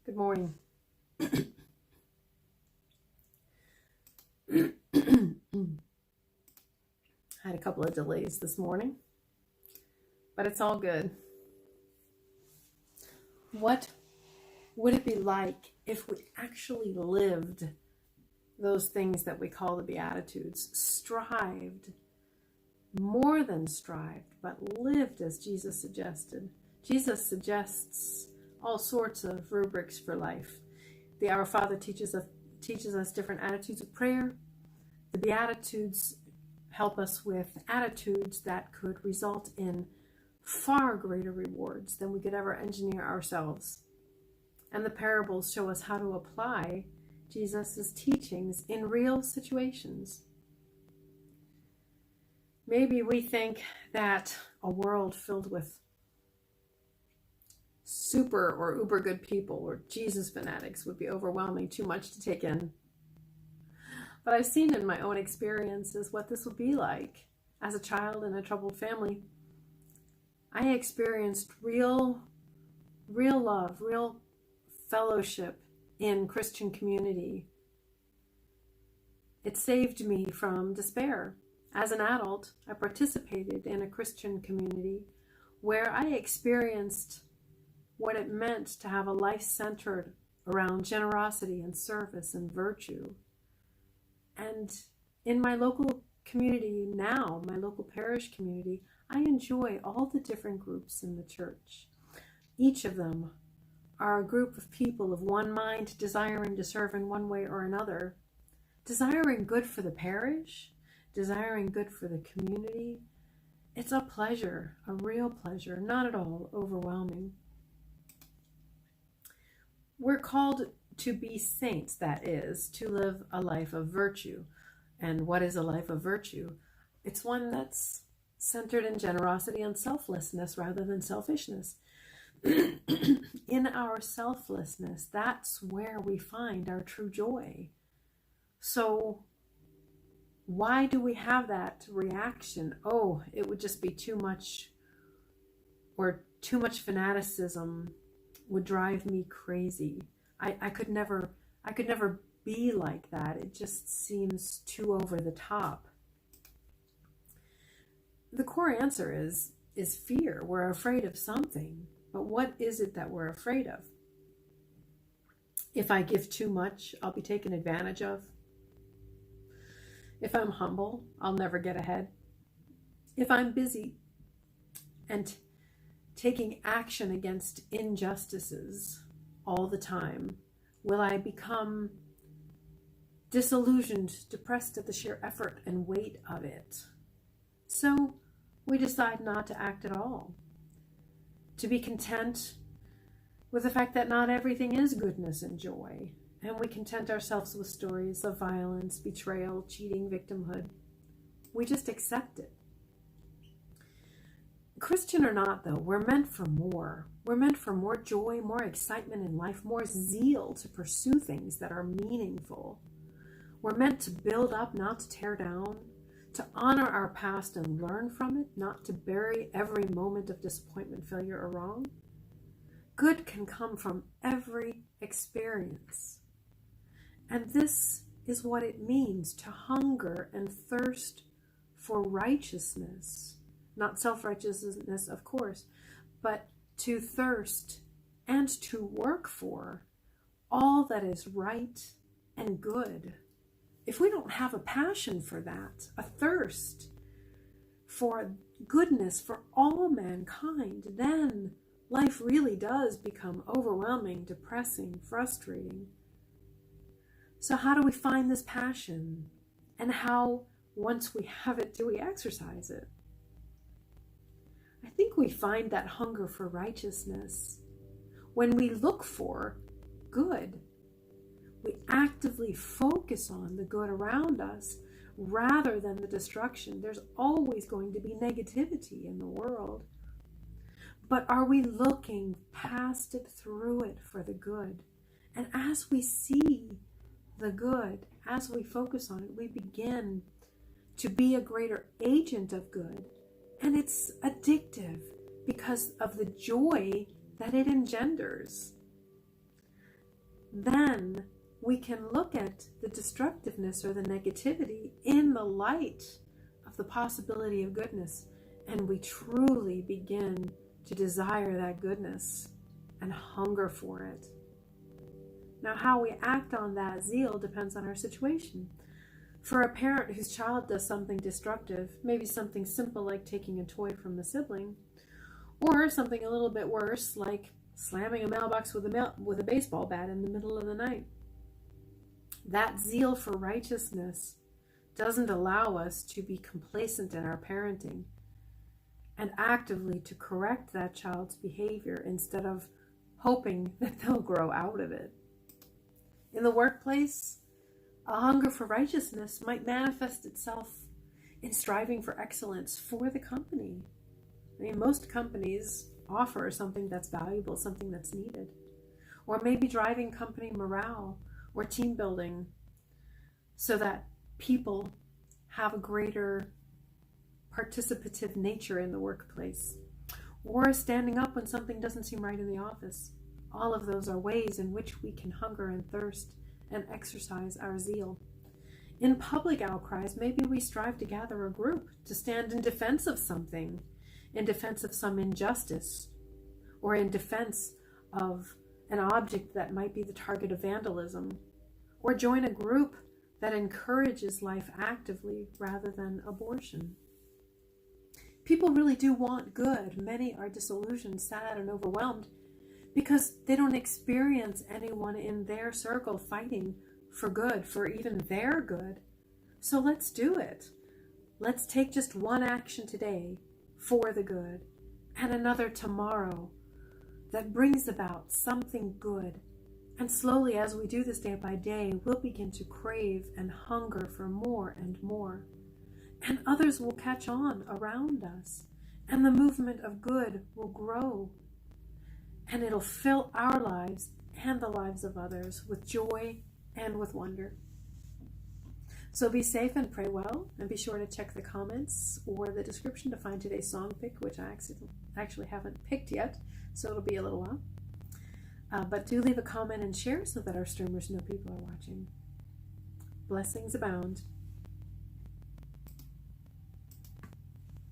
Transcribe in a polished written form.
Good morning. Had a couple of delays this morning, but it's all good. What would it be like if we actually lived those things that we call the Beatitudes, strived, more than strived, but lived as Jesus suggested? Jesus suggests all sorts of rubrics for life. The Our Father teaches us different attitudes of prayer. The Beatitudes help us with attitudes that could result in far greater rewards than we could ever engineer ourselves. And the parables show us how to apply Jesus' teachings in real situations. Maybe we think that a world filled with super or uber good people or Jesus fanatics would be overwhelming, too much to take in. But I've seen in my own experiences what this would be like. As a child in a troubled family, I experienced real love, real fellowship in Christian community. It saved me from despair. As an adult, I participated in a Christian community where I experienced what it meant to have a life centered around generosity and service and virtue. And in my local community now, my local parish community, I enjoy all the different groups in the church. Each of them are a group of people of one mind, desiring to serve in one way or another, desiring good for the parish, desiring good for the community. It's a pleasure, a real pleasure, not at all overwhelming. We're called to be saints, that is, to live a life of virtue. And what is a life of virtue? It's one that's centered in generosity and selflessness rather than selfishness. In our selflessness, that's where we find our true joy. So why do we have that reaction? Oh, it would just be too much, or too much fanaticism would drive me crazy. I could never be like that. It just seems too over the top. The core answer is fear. We're afraid of something, but what is it that we're afraid of? If I give too much, I'll be taken advantage of. If I'm humble, I'll never get ahead. If I'm busy and taking action against injustices all the time, will I become disillusioned, depressed at the sheer effort and weight of it? So we decide not to act at all, to be content with the fact that not everything is goodness and joy, and we content ourselves with stories of violence, betrayal, cheating, victimhood. We just accept it. Christian or not, though, we're meant for more. We're meant for more joy, more excitement in life, more zeal to pursue things that are meaningful. We're meant to build up, not to tear down, to honor our past and learn from it, not to bury every moment of disappointment, failure, or wrong. Good can come from every experience. And this is what it means to hunger and thirst for righteousness. Not self-righteousness, of course, but to thirst and to work for all that is right and good. If we don't have a passion for that, a thirst for goodness for all mankind, then life really does become overwhelming, depressing, frustrating. So how do we find this passion? And how, once we have it, do we exercise it? I think we find that hunger for righteousness when we look for good. We actively focus on the good around us rather than the destruction. There's always going to be negativity in the world. But are we looking past it, through it, for the good? And as we see the good, as we focus on it, we begin to be a greater agent of good. And it's addictive because of the joy that it engenders. then we can look at the destructiveness or the negativity in the light of the possibility of goodness, and we truly begin to desire that goodness and hunger for it. Now, how we act on that zeal depends on our situation. For a parent whose child does something destructive, maybe something simple like taking a toy from a sibling, or something a little bit worse like slamming a mailbox with a baseball bat in the middle of the night, that zeal for righteousness doesn't allow us to be complacent in our parenting and actively to correct that child's behavior instead of hoping that they'll grow out of it. In the workplace, a hunger for righteousness might manifest itself in striving for excellence for the company. I mean, most companies offer something that's valuable, something that's needed, or maybe driving company morale or team building so that people have a greater participative nature in the workplace, or standing up when something doesn't seem right in the office. All of those are ways in which we can hunger and thirst and exercise our zeal. In public outcries, maybe we strive to gather a group to stand in defense of something, in defense of some injustice, or in defense of an object that might be the target of vandalism, or join a group that encourages life actively rather than abortion. People really do want good. Many are disillusioned, sad, and overwhelmed because they don't experience anyone in their circle fighting for good, for even their good. So let's do it. Let's take just one action today for the good and another tomorrow that brings about something good. And slowly, as we do this day by day, we'll begin to crave and hunger for more and more. And others will catch on around us, and the movement of good will grow. And it'll fill our lives and the lives of others with joy and with wonder. So be safe and pray well, and be sure to check the comments or the description to find today's song pick, which I actually haven't picked yet, so it'll be a little while. But do leave a comment and share so that our streamers know people are watching. Blessings abound.